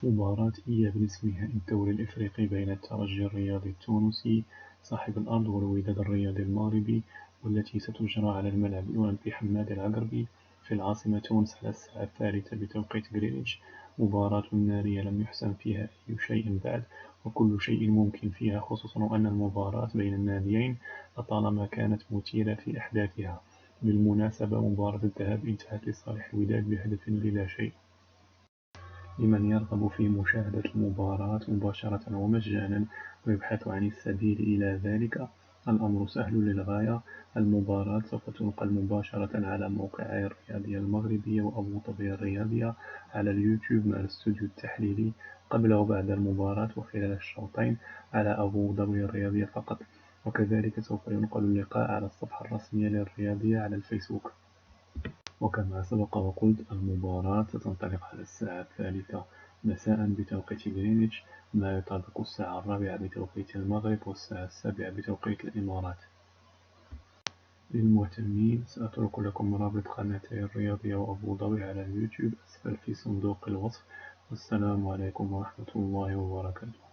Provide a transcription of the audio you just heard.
مباراة إياب نصف نهائي الدوري الإفريقي بين الترجي الرياضي التونسي صاحب الأرض والوداد الرياضي المغربي، والتي ستجرى على الملعب الأولمبي حماد العقربي في العاصمة تونس على الساعة 3 بتوقيت غرينتش. مباراة نارية لم يحسم فيها أي شيء بعد، وكل شيء ممكن فيها، خصوصا وأن المباراة بين الناديين لطالما كانت مثيرة في أحداثها. بالمناسبة، مباراة الذهاب انتهت لصالح الوداد بهدف للا شيء. لمن يرغب في مشاهدة المباراة مباشرة ومجانا ويبحث عن السبيل إلى ذلك، الأمر سهل للغاية. المباراة سوف تنقل مباشرة على موقعي الرياضية المغربية وأبو ظبي الرياضية على اليوتيوب مع الاستوديو التحليلي قبل وبعد المباراة وخلال الشوطين على أبو ظبي الرياضية فقط. وكذلك سوف ينقل اللقاء على الصفحة الرسمية للرياضية على الفيسبوك. وكما سبق وقلت، المباراة ستنطلق على الساعة 3 مساء بتوقيت غرينتش، ما يطابق الساعة 4 بتوقيت المغرب والساعة 7 بتوقيت الإمارات. للمهتمين سأترك لكم رابط قناتي الرياضية وأبو ظبي على اليوتيوب أسفل في صندوق الوصف. والسلام عليكم ورحمة الله وبركاته.